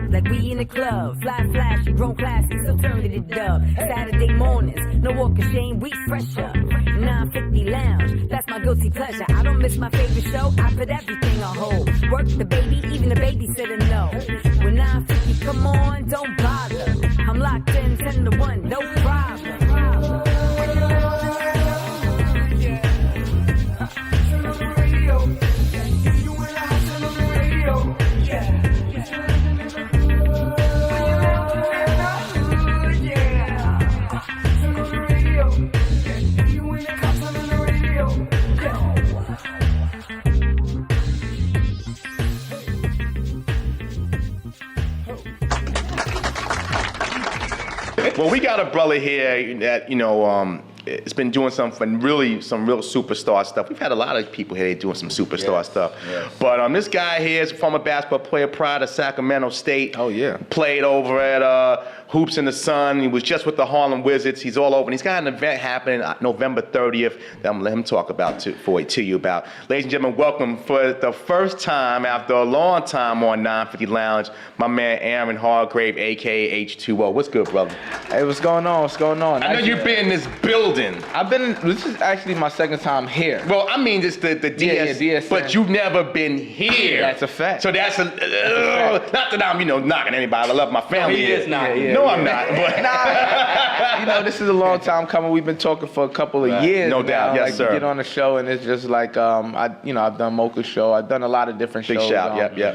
Like we in the club, fly flashy, grown classy, still turn to the dub. Saturday mornings, no walk of shame, we fresher. 950 lounge, that's my guilty pleasure. I don't miss my favorite show, I put everything on hold. Work the baby, even the babysitter no. When 950 come on, don't bother. I'm locked in 10 to 1, no problem. Well, we got a brother here that, it's been doing some real superstar stuff. We've had a lot of people here doing some superstar stuff. Yes. But this guy here is a former basketball player prior to Sacramento State. Oh, yeah. Played over at Hoops in the Sun. He was just with the Harlem Wizards. He's all over. And he's got an event happening November 30th that I'm going to let him talk about to you about. Ladies and gentlemen, welcome for the first time after a long time on 950 Lounge, my man Aaron Hargrave, a.k.a. H2O. What's good, brother? Hey, what's going on? What's going on? I know you've been in this building. This is actually my second time here. Well, I mean, just the DS, DSN. But you've never been here. That's a fact. So that's not that I'm, knocking anybody. I love my family. No, he is not. No, I'm not. But this is a long time coming. We've been talking for a couple of years. No doubt, yes, sir. Get on the show, and it's just like I've done Mocha's show. I've done a lot of different shows. Big shout, yep.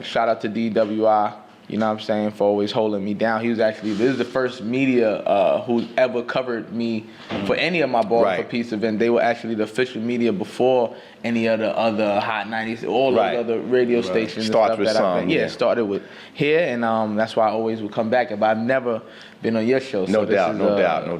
Shout out to DWI. You know what I'm saying, for always holding me down. This is the first media who ever covered me for any of my Ball for Peace event. They were actually the official media before any of the other Hot 90s, all of the other radio stations. Starts with some. Started with here, and that's why I always would come back. But I've never been on your show. No doubt.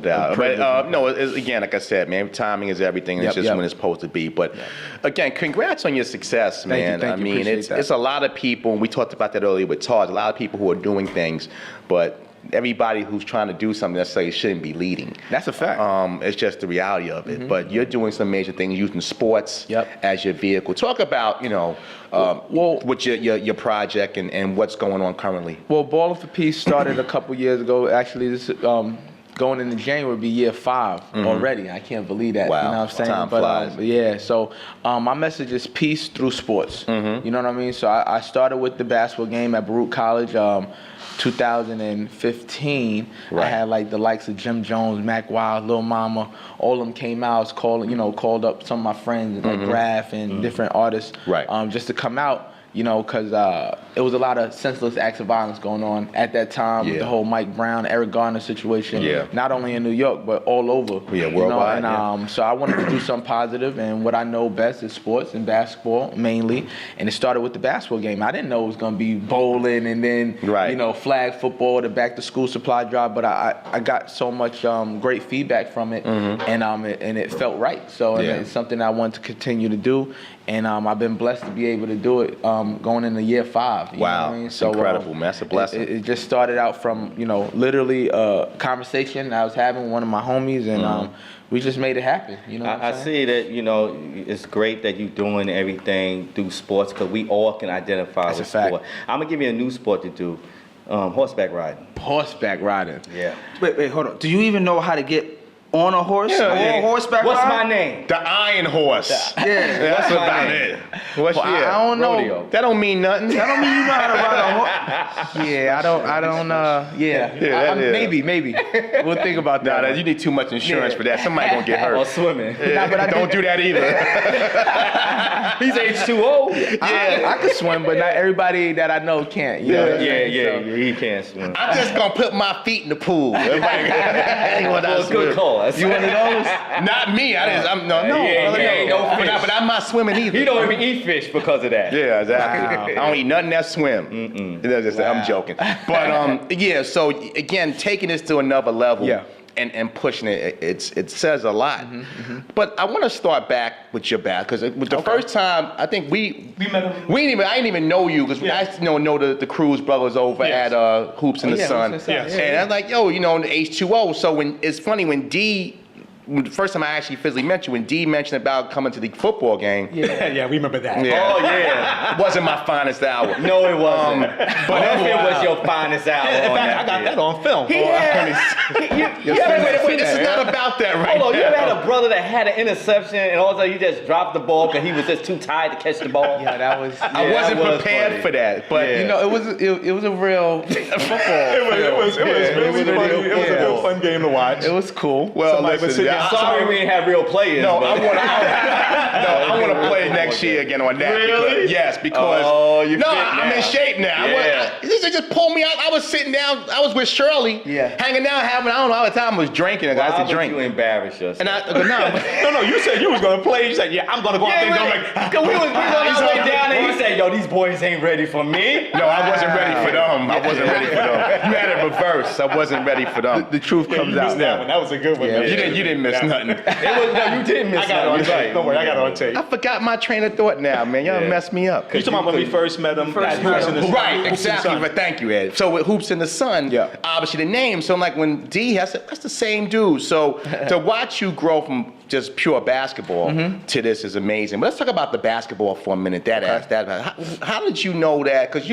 But again, like I said, man, timing is everything. It's just when it's supposed to be. But again, congrats on your success, man. Thank you. It's a lot of people, and we talked about that earlier with Taj, a lot of people who are doing things, but everybody who's trying to do something necessarily shouldn't be leading. That's a fact. It's just the reality of it. But you're doing some major things, using sports as your vehicle. Talk about, what's your project and what's going on currently. Well, Ball for Peace started a couple years ago. Actually, this going into January will be year 5 already. I can't believe that. Wow. You know what I'm saying? Time flies. So my message is peace through sports. You know what I mean? So I started with the basketball game at Baruch College. 2015, I had like the likes of Jim Jones, Mac Wild, Lil Mama, all of them came out. I was called up some of my friends like Graf and different artists just to come out. Because it was a lot of senseless acts of violence going on at that time. The whole Mike Brown, Eric Garner situation. Not only in New York, but all over. Worldwide. So I wanted to do something positive, and what I know best is sports and basketball mainly. And it started with the basketball game. I didn't know it was going to be bowling and then flag football, the back to school supply drive. But I got so much great feedback from it, and it felt right. So it's something I want to continue to do. And I've been blessed to be able to do it going into year 5. You know what I mean? So, incredible, man. That's a blessing. It just started out from, literally a conversation I was having with one of my homies, and we just made it happen. I see that, it's great that you're doing everything through sports because we all can identify with sport. I'm going to give you a new sport to do, horseback riding. Horseback riding? Yeah. Wait, hold on. Do you even know how to get on a horse? Horseback What's ride? my name? The Iron Horse. That's about it. I don't know. Rodeo. That don't mean nothing. That don't mean you know how to ride a horse. Maybe. We'll think about that. Nah, you need too much insurance for that. Somebody gonna get hurt. Or swimming. Don't do that either. He's H2O. I can swim, but not everybody that I know can't. You know what I'm saying? He can't swim. I'm just gonna put my feet in the pool. Well, good call. yours. You one of those? Not me. I'm no. But I'm not swimming either. He don't even eat fish because of that. Yeah, exactly. Wow. I don't eat nothing that swim. I'm joking. But yeah. So again, taking this to another level. Yeah. And pushing it says a lot. But I want to start back with your back because the first time I think we met him. I didn't even know you because I know the Cruz brothers over at Hoops in the Sun. And I'm like, yo, the H2O. So it's funny when the first time I actually physically met you, when D mentioned about coming to the football game. Yeah, we remember that. Yeah. Oh, yeah. Wasn't my finest hour. No, it wasn't. But if it was your finest hour. In fact, I got that on film. Wait, this is not about that right now. Hold on, you ever had a brother that had an interception and all of a sudden you just dropped the ball because he was just too tired to catch the ball? Yeah, that was. I wasn't prepared for that, but it was a real football. It was really funny. It was a real fun game to watch. It was cool. Well, listen, Sorry we didn't have real players. No, but. I want to play next year again on that. Really? Because I'm in shape now. They just pulled me out. I was sitting down. I was with Shirley, hanging out, I don't know, all the time I was drinking. I got to drink. You embarrass yourself. And I go, No, you said you was gonna play. You said, yeah, I'm gonna go out there. I'm like, we was on our way down and he said, yo, these boys ain't ready for me. No, I wasn't ready for them. I wasn't ready for them. You had it reverse. I wasn't ready for them. The truth comes you out. missed that one. That was a good one. Yeah. You didn't miss nothing. You didn't miss I got it on nothing. tape. Don't worry, I got it on tape. I forgot my train of thought now, man. Y'all messed me up. You talking about when we first met him? At Hoops in the Sun. Right, Hoops in the exactly. Sun. But thank you, Ed. So with Hoops in the Sun, obviously the name. So I'm like when D, I said, that's the same dude. So to watch you grow from just pure basketball to this is amazing. But let's talk about the basketball for a minute. How did you know that? Because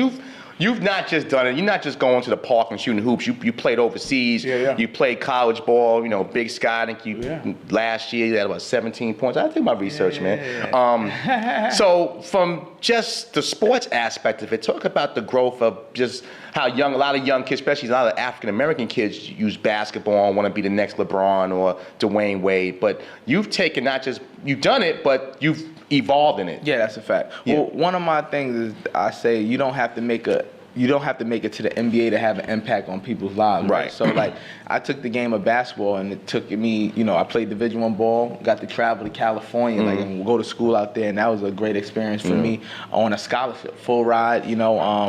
you've not just done it. You're not just going to the park and shooting hoops. You played overseas. You played college ball. Big Sky. I think last year you had about 17 points. I did my research, man. So from just the sports aspect of it, talk about the growth of just how a lot of young kids, especially a lot of African American kids, use basketball and want to be the next LeBron or Dwayne Wade. But you've done it, but you've evolved in it. Yeah, that's a fact. Yeah. Well, one of my things is I say you don't have to make it to the NBA to have an impact on people's lives. Right. So like I took the game of basketball and it took me, I played Division I ball, got to travel to California, and go to school out there, and that was a great experience for me on a scholarship, full ride,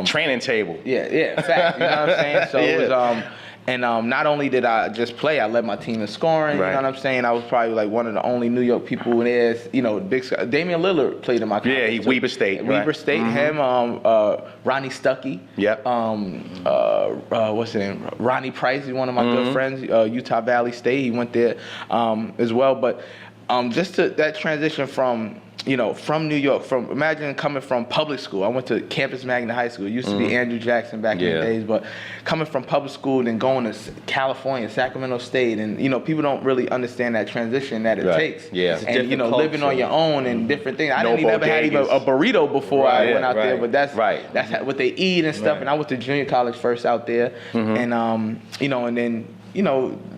training table. Yeah, fact. You know what I'm saying? So it was and not only did I just play, I led my team in scoring. You know what I'm saying? I was probably like one of the only New York people there. Big Damian Lillard played in my conference. Yeah, Weber State. Weber State. Him, Ronnie Stuckey. Yep. What's his name? Ronnie Price. He's one of my good friends. Utah Valley State. He went there as well. But just to that transition from from New York, imagine coming from public school. I went to Campus Magna High School. It used to be Andrew Jackson back in the days, but coming from public school and going to California, Sacramento State, and people don't really understand that transition that it takes. Yeah. And living on your own and different things. I didn't even ever had even a burrito before I went out there, but that's what they eat and stuff. And I went to junior college first out there, and and then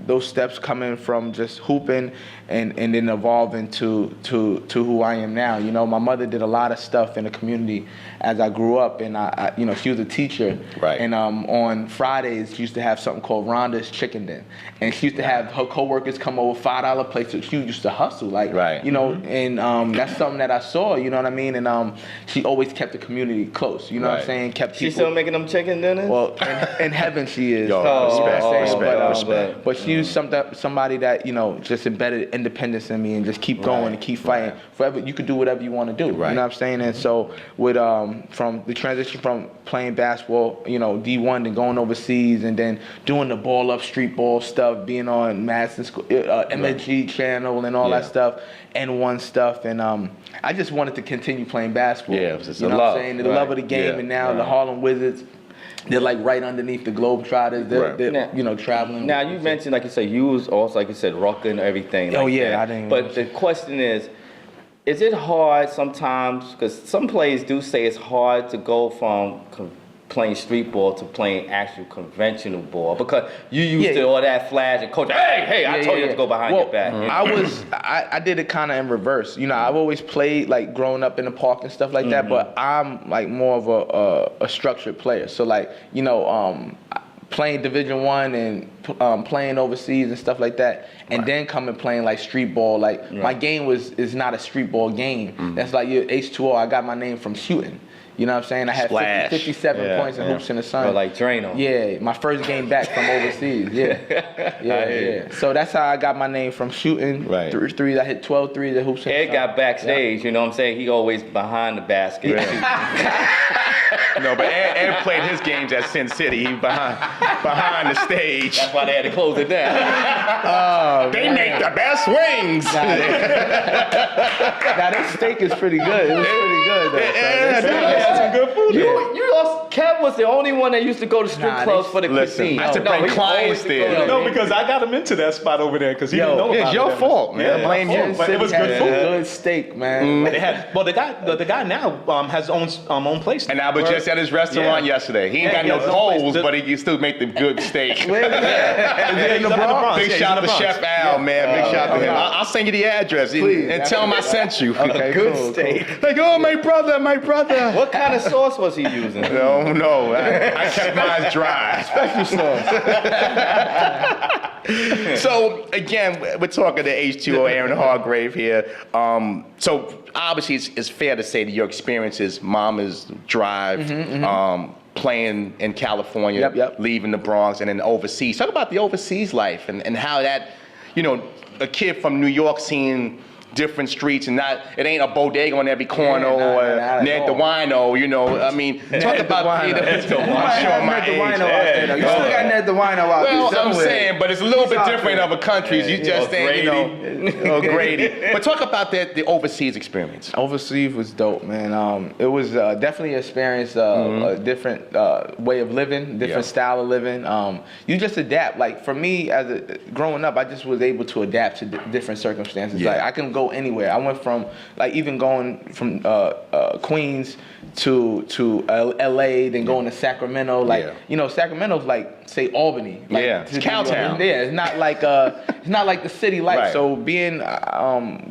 those steps coming from just hooping and then evolving to who I am now. My mother did a lot of stuff in the community as I grew up, and I she was a teacher. Right. And on Fridays she used to have something called Rhonda's Chicken Den, and she used to have her coworkers come over, $5 plates. So she used to hustle, and that's something that I saw. You know what I mean? And she always kept the community close. You know what I'm saying? Kept people. She still making them chicken dinners? Well, in heaven she is. Respect. But she was somebody that just embedded independence in me and just keep going and keep fighting forever. You could do whatever you want to do. Right. You know what I'm saying? And so with from the transition from playing basketball, D1 and going overseas, and then doing the ball up street ball stuff, being on Madison School, MSG channel and all that stuff, N1 stuff, and I just wanted to continue playing basketball. Yeah, it's you know what I'm saying? The love of the game, and now the Harlem Wizards. They're like right underneath the Globetrotters. They're traveling. Now you mentioned, like you said, you was also, like you said, rocking everything. Oh like yeah, that. I didn't. But the question is it hard sometimes? Because some players do say it's hard to go from playing street ball to playing actual conventional ball, because you used to all that flash and coach. Hey, I told you to go behind your back. I did it kind of in reverse. I've always played like growing up in the park and stuff like that, but I'm like more of a structured player. So like playing Division I and playing overseas and stuff like that, and then coming playing like street ball. Like my game is not a street ball game. That's like your H2O. I got my name from shooting. You know what I'm saying? I had 57 points in hoops in the sun. Or like Drano. Yeah, my first game back from overseas. Yeah. So that's how I got my name from shooting. Right. Threes. I hit 12 threes at hoops in the Ed sun. got backstage, you know what I'm saying? He always behind the basket. No, but Ed played his games at Sin City. He behind the stage. That's why they had to close it down. They make the best wings. Now this steak is pretty good. It was pretty good though. Some good food. You lost. Kev was the only one that used to go to strip clubs for the cuisine. I had to bring clients there. No, because I got him into that spot over there because he didn't know about it. It's your fault, man. Yeah, Blame you. but it was good food. Good steak, man. They had, well, the guy now has own place. And I was just at his restaurant yesterday. He ain't got no he has his own poles, place. but he can still make the good steak. Where is that? in the Bronx. Big Yeah, shout out he's to in the Chef Bronx. Al, man. Big shout out to him. okay. I'll send you the address Please. and tell him I sent you. Okay, Good cool, steak. Like, oh, my brother. What kind of sauce was he using? No. I kept mine dry. Special sauce. So, again, we're talking to H2O, Aaron Hargrave here. So, obviously, it's fair to say that your experiences, Mama's drive, playing in California, leaving the Bronx, and then overseas. Talk about the overseas life and how that, a kid from New York seeing different streets and it ain't a bodega on every corner or Ned the Wino, I mean, talk about Ned the Wino out there, though. You still got Ned the Wino out there. Well, I'm somewhere. saying, but it's a little bit different in other countries. You just ain't, Grady. But talk about the overseas experience. Overseas was dope, man. It was definitely an experience, a different way of living, different style of living. You just adapt. Like for me, growing up, I just was able to adapt to different circumstances. Like I can go anywhere. I went from even going from Queens to LA, then going to Sacramento. Sacramento's like say Albany. It's Cowtown. Yeah, it's not like the city life. Right. So being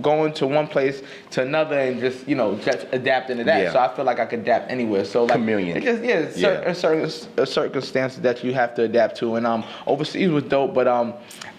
going to one place to another and just just adapting to that. Yeah. So I feel like I could adapt anywhere. So like chameleon. It's just certain circumstances that you have to adapt to. And overseas was dope, but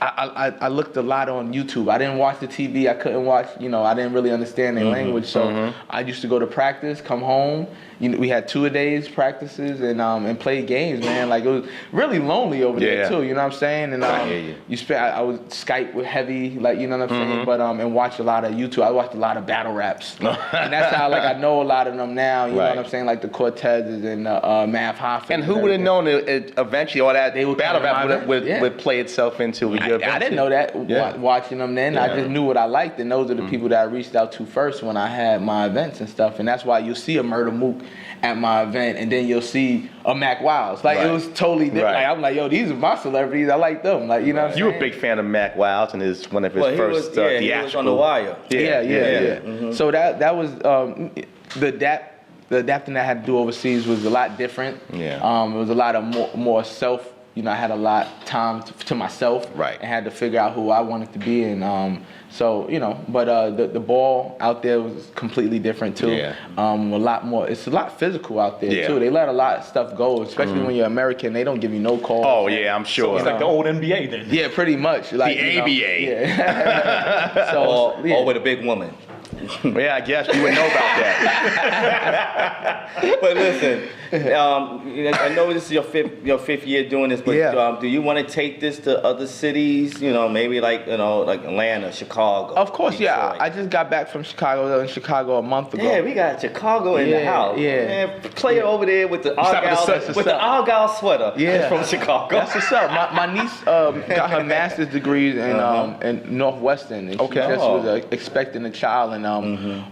I looked a lot on YouTube. I didn't watch the TV. I couldn't watch. I didn't really understand their language. So I used to go to practice, come home. We had 2-a-days practices and play games, man. Like it was really lonely over there too. You know what I'm saying? And I hear you. I would Skype with Heavy, like you know what I'm saying. But and watch a lot of YouTube. I watched a lot of battle raps, and that's how I know a lot of them now. You know what I'm saying? Like the Cortezes and Mav Hoffa. And who would have known that eventually all that battle rap would would play itself into your I didn't know that watching them then. I just knew what I liked, and those are the people that I reached out to first when I had my events and stuff. And that's why you'll see a Murder Mook at my event, and then you'll see a Mac Wilds. Like it was totally different. Right. Like, I'm like, yo, these are my celebrities. I like them. Like you know. What I'm You were a saying? big fan of Mac Wilds and one of his first theatrical. He was on the wire. Yeah. So that was the adapting that I had to do overseas was a lot different. Yeah. It was a lot of more self. I had a lot of time to myself. Right. And had to figure out who I wanted to be, and but the ball out there was completely different too. Yeah. A lot more. It's a lot physical out there too. They let a lot of stuff go, especially when you're American. They don't give you no calls. Oh yeah, I'm sure. It's like the old NBA then. Yeah, pretty much. Like the ABA. Yeah. Or with a big woman. Yeah, I guess you would know about that. But listen, I know this is your fifth year doing this, but do you want to take this to other cities? Maybe like Atlanta, Chicago. Of course, Detroit. I just got back from Chicago. A month ago. Yeah, we got Chicago in the house. Yeah. Man, play it over there with the Argyle sweater. Yeah. From Chicago. That's what's up. My niece got her master's degrees in Northwestern, and she just was expecting a child, and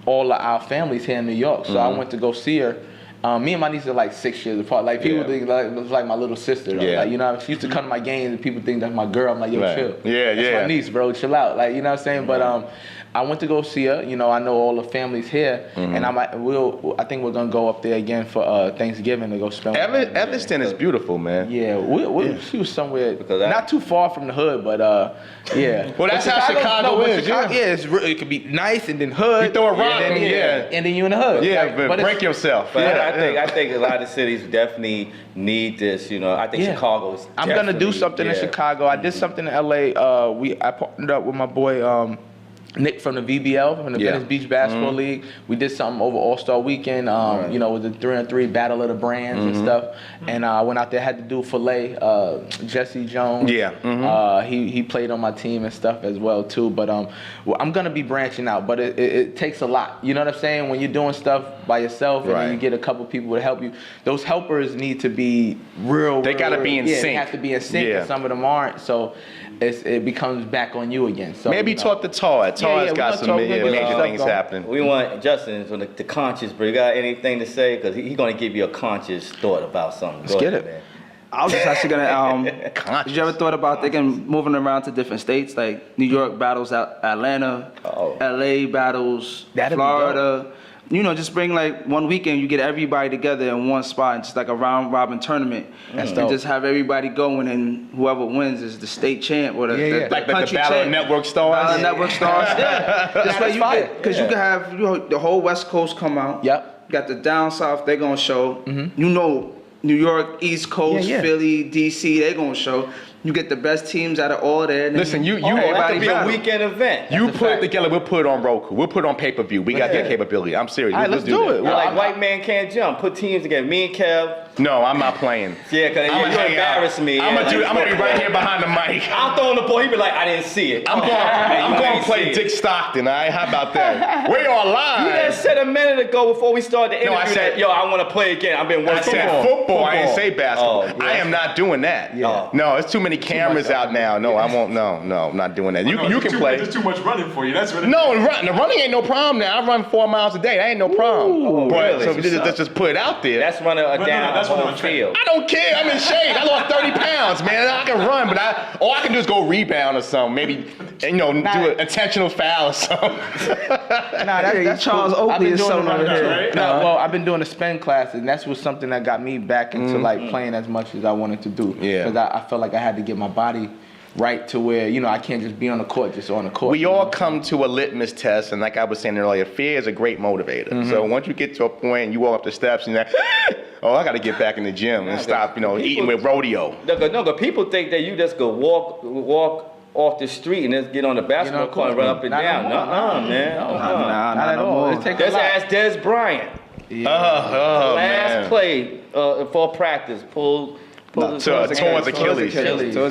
all of our families here in New York. So I went to go see her. Me and my niece are like 6 years apart. Like people think it's like my little sister. Though. Yeah. Like, she used to come to my games and people think that's my girl. I'm like, yo, chill. Yeah, that's my niece, bro. Chill out. Like, you know what I'm saying? But I went to go see her. I know all the families here, and I think we're gonna go up there again for Thanksgiving to go spend. Evanston is beautiful, man. Yeah, she was somewhere not too far from the hood, but yeah. Well, that's how Chicago is. It could be nice and then hood. You throw a rock, and then you in the hood. Yeah, but break yourself. But I think a lot of cities definitely need this. You know, I think Chicago's. I'm gonna do something in Chicago. I did something in LA. I partnered up with my boy Nick from the VBL, from the Venice Beach Basketball League. We did something over All-Star Weekend, you know, with the 3-on-3 Battle of the Brands and stuff. And I went out there, had to do Filet, Jesse Jones. He played on my team and stuff as well too. But well, I'm gonna be branching out, but it takes a lot. You know what I'm saying? When you're doing stuff by yourself and then you get a couple people to help you, those helpers need to be real. They gotta be in sync. They have to be in sync, and some of them aren't. So it becomes back on you again. So maybe talk to Todd. Todd's got some major things happening. We want Justin from the conscious, bro. You got anything to say? Because he's going to give you a conscious thought about something. Let's get it. Man. I was just actually gonna. Did you ever thought about moving around to different states? Like New York battles Atlanta, LA battles Florida. You know, just bring like one weekend, you get everybody together in one spot, just like a round robin tournament, and just have everybody going, and whoever wins is the state champ or the like country the Battle of Network Stars. Battle of Network Stars. This way you get, because you can have the whole West Coast come out. Yep. You got the down south, they're gonna show. You know, New York, East Coast, Philly, DC, they're gonna show. You get the best teams out of all there. Listen, you that could be a weekend event. You put it together, we'll put it on Roku. We'll put it on pay-per-view. We got that capability. I'm serious. All right, let's do it. We're like White Man Can't Jump. Put teams together. Me and Kev. No, I'm not playing. Yeah, because you embarrass me. I'm gonna be right here behind the mic. I'm throwing the ball. He be like, I didn't see it. I'm going to play Dick Stockton. All right, how about that? We are live. You just said a minute ago before we started the interview I said, that, I want to play again. I've been working. I said football. I didn't say basketball. I am not doing that. Yeah. No, it's too many cameras out now. No, I won't. No, I'm not doing that. You can play. There's too much running for you. That's what. No, the running ain't no problem now. I run 4 miles a day. That ain't no problem. But really? so let's just put it out there. That's running down the whole field. I don't care. I'm in shape. I lost 30 pounds, man. I can run, but all I can do is go rebound or something. Maybe, do an intentional foul or something. That's Charles Oakley is something over here. Well, I've been doing the spin classes, and that's was something that got me back into like playing as much as I wanted to do. Yeah. Because I felt like I had to get my body right to where, I can't just be on the court, just on the court. We all come to a litmus test, and like I was saying earlier, fear is a great motivator. So once you get to a point and you walk up the steps and you're like, I got to get back in the gym and stop, eating with rodeo. No, people think that you just go walk off the street and just get on the basketball court and run up and down. Man. Not at all. Just ask Des Bryant. Last play for practice, pulled towards Achilles.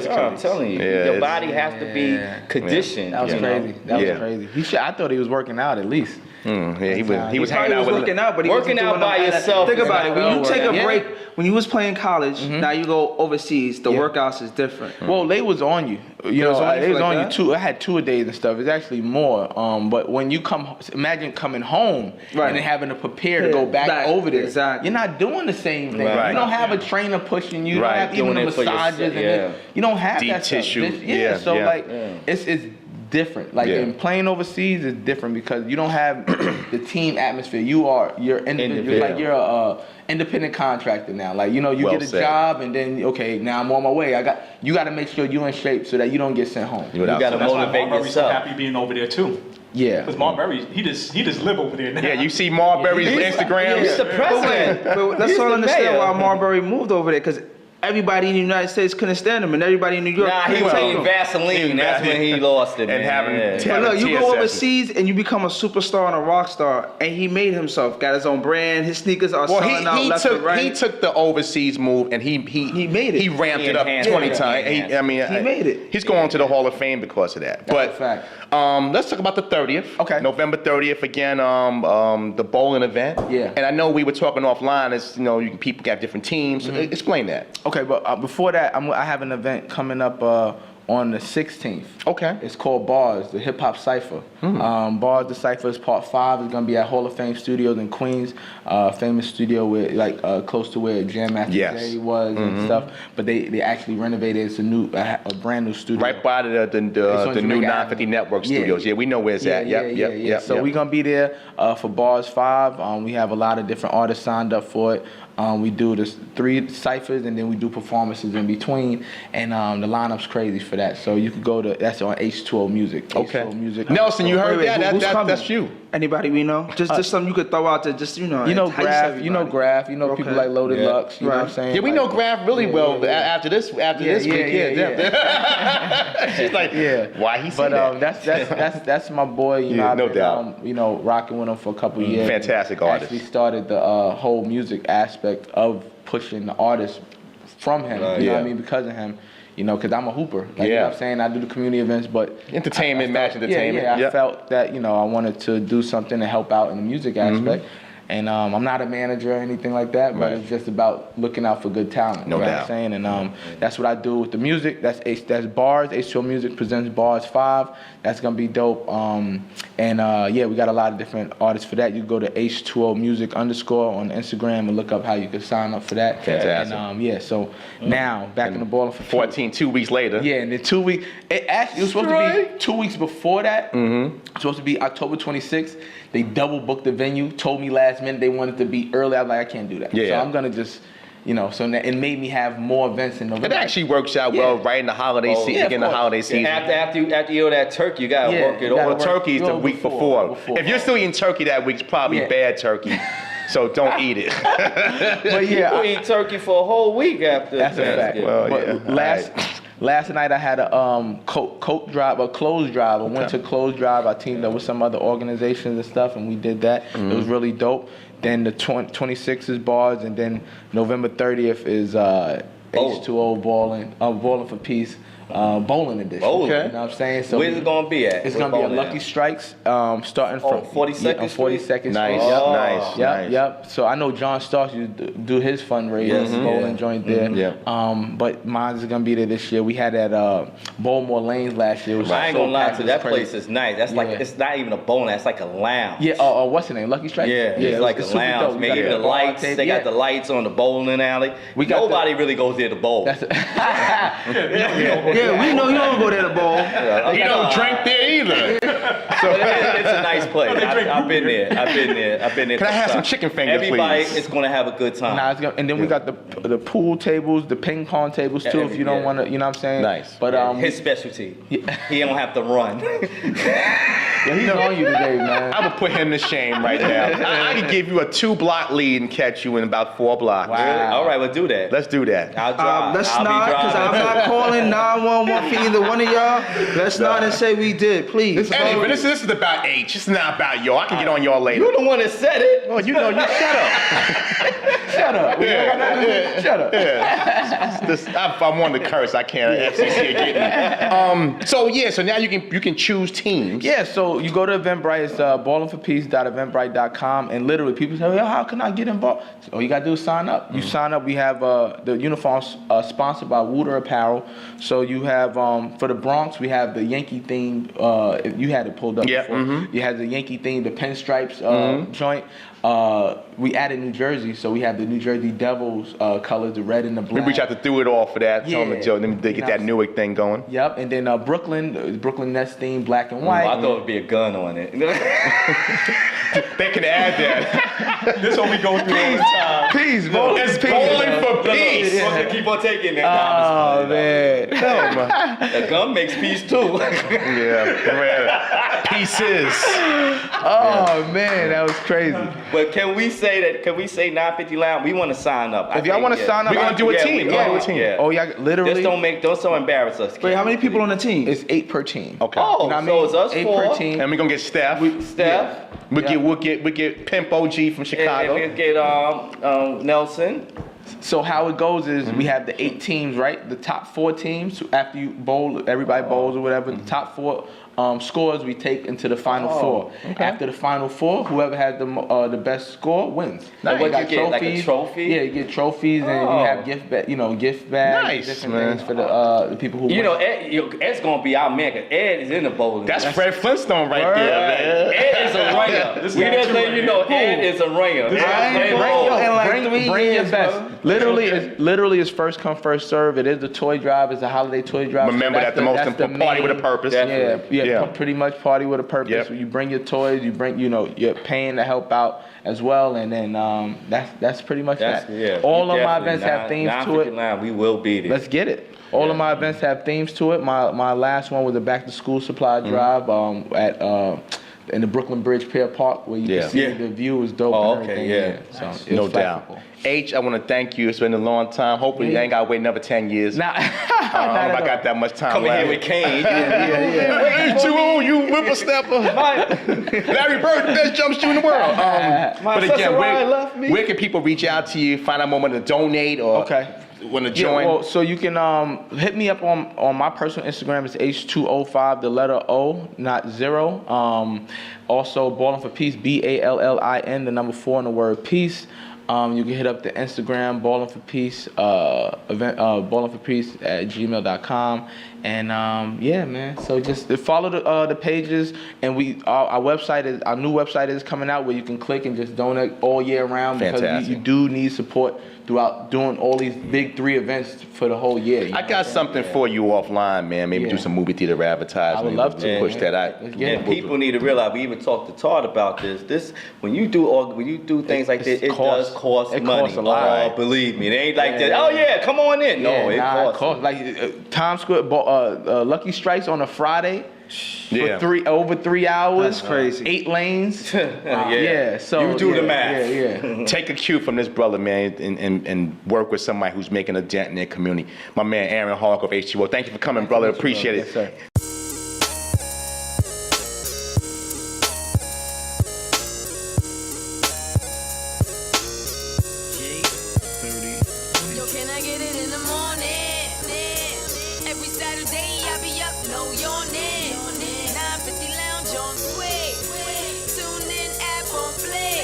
I'm telling you, your body has to be conditioned. That was crazy. That was crazy. I thought he was working out at least. He was hanging out with working out, but he working out by yourself. Think about it. When you take a break, when you was playing college, now you go overseas. The workouts is different. Well, they was on you. They was on you too. I had 2 a days and stuff. It's actually more. But when you imagine coming home and then having to prepare to go back over there. Exactly. You're not doing the same thing. Right. You don't have a trainer pushing you. You don't have even the massages and you don't have deep that tissue. Stuff. It's different. Like in playing overseas is different because you don't have the team atmosphere. You're individual. Like you're a independent contractor now. Like you get a job and then now I'm on my way. You got to make sure you're in shape so that you don't get sent home. You got to motivate yourself. So happy being over there too. Yeah, because Marbury, he just live over there now. Yeah, you see Marbury's Instagram. He's the president. But let's all understand why Marbury moved over there, because everybody in the United States couldn't stand him, and everybody in New York. He was eating Vaseline. That's when he lost it. And But look, you go overseas and you become a superstar and a rock star, and he made himself, got his own brand. His sneakers are selling out left and right. He took the overseas move and he made it. He ramped it up 20 times. He made it. He's going to the Hall of Fame because of that. That's a fact. Let's talk about the 30th. Okay. November 30th again. The bowling event. Yeah. And I know we were talking offline. People got different teams. Explain that. Okay, but before that, I have an event coming up on the 16th. Okay. It's called Bars, the Hip Hop Cypher. Bars, the Cypher is part 5. It's gonna be at Hall of Fame Studios in Queens, famous studio where close to where Jam Master Jay was and stuff. But they actually renovated. It's a brand new studio. Right by the new 950 Network Studios. Yeah, we know where it's at. Yep. So we're gonna be there for Bars 5. We have a lot of different artists signed up for it. We do 3 ciphers and then we do performances in between, and the lineup's crazy for that. So you could go to, that's on H2O Music. Okay. H2O Music. Nelson, you heard that? Who's coming? That's you. Anybody we know? Just something you could throw out there, just entice Graf, everybody. Graf, people like Loaded Lux, you know what I'm saying? Yeah, we know Graf really well. After this week, she's like, why he said that? That's my boy. I've been, rocking with him for a couple years. Fantastic artist. Actually started the whole music aspect of pushing the artist from him. You know what I mean? Because of him. Because I'm a hooper. You know what I'm saying? I do the community events, but entertainment, match entertainment. I felt that, I wanted to do something to help out in the music aspect. And I'm not a manager or anything like that, but it's just about looking out for good talent. No doubt. You know what I'm saying? And that's what I do with the music. That's Bars. H2O Music presents Bars 5. That's going to be dope. We got a lot of different artists for that. You go to H2O Music _ on Instagram and look up how you can sign up for that. Fantastic. And so now, back in the ball for 2 weeks later. Yeah, and then 2 weeks. It was supposed to be 2 weeks before that. It was supposed to be October 26th. They double booked the venue, told me last minute they wanted to be early. I was like, I can't do that. So I'm going to just, it made me have more events in November. It actually works out well right in the holiday season, beginning of the holiday season. After you eat that turkey, you got to work it over. Well, turkey is the week before. If you're still eating turkey that week, it's probably bad turkey. So don't eat it. But people eat turkey for a whole week after. That's a fact. Well, last night I had a coat drive, a clothes drive. I went to clothes drive. I teamed up with some other organizations and stuff, and we did that. It was really dope. Then the 26th is Bars, and then November 30th is H2O Ballin' for Peace. Bowling edition. Bowling. You know what I'm saying? So where's it gonna be at? It's gonna be at Lucky Strikes, starting from 42nd Street. 42nd Nice. Street. Yep. So I know John Starks used to do his fundraiser, bowling joint there. But mine is gonna be there this year. We had at Bowmore Lanes last year. I ain't gonna lie to you, that place is nice. That's like it's not even a bowling. That's like a lounge. Yeah. What's the name? Lucky Strikes. It's like a lounge. Maybe the lights. They got the lights on the bowling alley. Nobody really goes there to bowl. Yeah, we know you don't go there to bowl. You don't drink there either. So it's a nice place. I've been there. Can I have some chicken fingers, Everybody please? is gonna have a good time. And then we got the pool tables, the ping pong tables too. If you don't want to, you know what I'm saying? Nice. But his specialty. He don't have to run. He's on you today, man. I would put him to shame right now. I could give you a 2-block lead and catch you in about 4 blocks. Wow. All right, we'll do that. Let's do that. I'll drive. Let's not, because I'm not calling 911 for either one of y'all. Let's not and say we did, please. Anyway, this is about H. It's not about y'all. I can get on y'all later. You're the one that said it. Well, you shut up. Shut up. Shut up. If I wanted to curse, I can't. FCC get me. So now you can choose teams. Yeah, so you go to Eventbrite. It's ballinforpeace.eventbrite.com, and literally people say, how can I get involved? So all you gotta do is sign up. You sign up. We have the uniforms sponsored by Wooter Apparel. So you have for the Bronx, we have the Yankee theme. You had it pulled up before. You had the Yankee theme, the pinstripes joint. We added New Jersey, so we have the New Jersey Devils colors, the red and the black. Maybe we have to do it all for that. Tell them to they get that Newark thing going. Yep, and then Brooklyn Nets theme, black and white. I thought it'd be a gun on it. They can add that. This one we go through all the time. Peace, It's bowling for peace. Look, keep on taking that. Oh man, The gun makes peace too. Yeah, pieces. Oh man, that was crazy. But can we say 950 Lounge? We want to sign up. If y'all want to sign up, we're gonna do a team. Oh yeah, literally. Just don't embarrass us. Wait, how many people on the team? It's 8 per team. Okay. Oh, You know what I so mean? it's us 8 4. per team. And we're gonna get Steph. We'll get Pimp OG from Chicago. And we'll get Nelson. So how it goes is we have the 8 teams, right? The top 4 teams, after you bowl, everybody bowls or whatever, the top 4 scores we take into the final 4. Okay. After the final 4, whoever has the best score wins. Nice. We got You get like a trophy? Yeah, you get trophies and you have gift bags, Nice, different man. things for the people who win. Ed's gonna be our man, 'cause Ed is in the bowling. That's Fred Flintstone right there, man. Ed is a ringer. We just let you know, Ed is a ringer. Bring your best. Literally, it's first come, first serve. It is a toy drive. It's a holiday toy drive. Remember that the most important party with a purpose. Yeah, pretty much party with a purpose. Yep. You bring your toys. You bring, you're paying to help out as well, and then that's pretty much that. Yeah, all of my events have themes to it. We will be there. Let's get it. All of my events have themes to it. My last one was a back to school supply drive at in the Brooklyn Bridge Pier Park where you can see the view is dope. Oh, and okay, everything. yeah. So No it's doubt. flexible. H, I want to thank you. It's been a long time. Hopefully, you ain't got to wait another 10 years. Nah, I don't know if I got that much time Coming left. here with Kane. H2O, you whippersnapper. Larry Bird, the best jump shooter in the world. But again, where can people reach out to you, find out more when to donate or want to join? Well, so you can hit me up on my personal Instagram. It's H2O5, the letter O, not 0. Also, Ballin' for Peace, BALLIN, the number 4 in the word peace. You can hit up the Instagram, Ballin' for Peace, Ballin' for Peace at gmail.com. And yeah, man. So just follow the pages, and our website is our new website is coming out where you can click and just donate all year round. Fantastic. Because you do need support throughout doing all these big 3 events for the whole year. I got something for you offline, man. Maybe do some movie theater advertising. I would love to push that out. And people need to realize. We even talked to Todd about this. When you do things like this, it does cost money. Costs a lot. Oh, believe me, it ain't like that. Oh yeah, come on in. No, it costs. Like Times Square, Lucky Strikes on a Friday. Yeah. For over 3 hours. That's crazy. 8 lanes. So you do the math. Yeah. Take a cue from this brother, man, and work with somebody who's making a dent in their community. My man, Aaron Hargrave of H2O. Thank you for coming, brother. Appreciate it. Yes, sir. Yo, can I get it in the morning? Every Saturday I be up, no yawning. 950 lounge on sway. Tune in, app on play.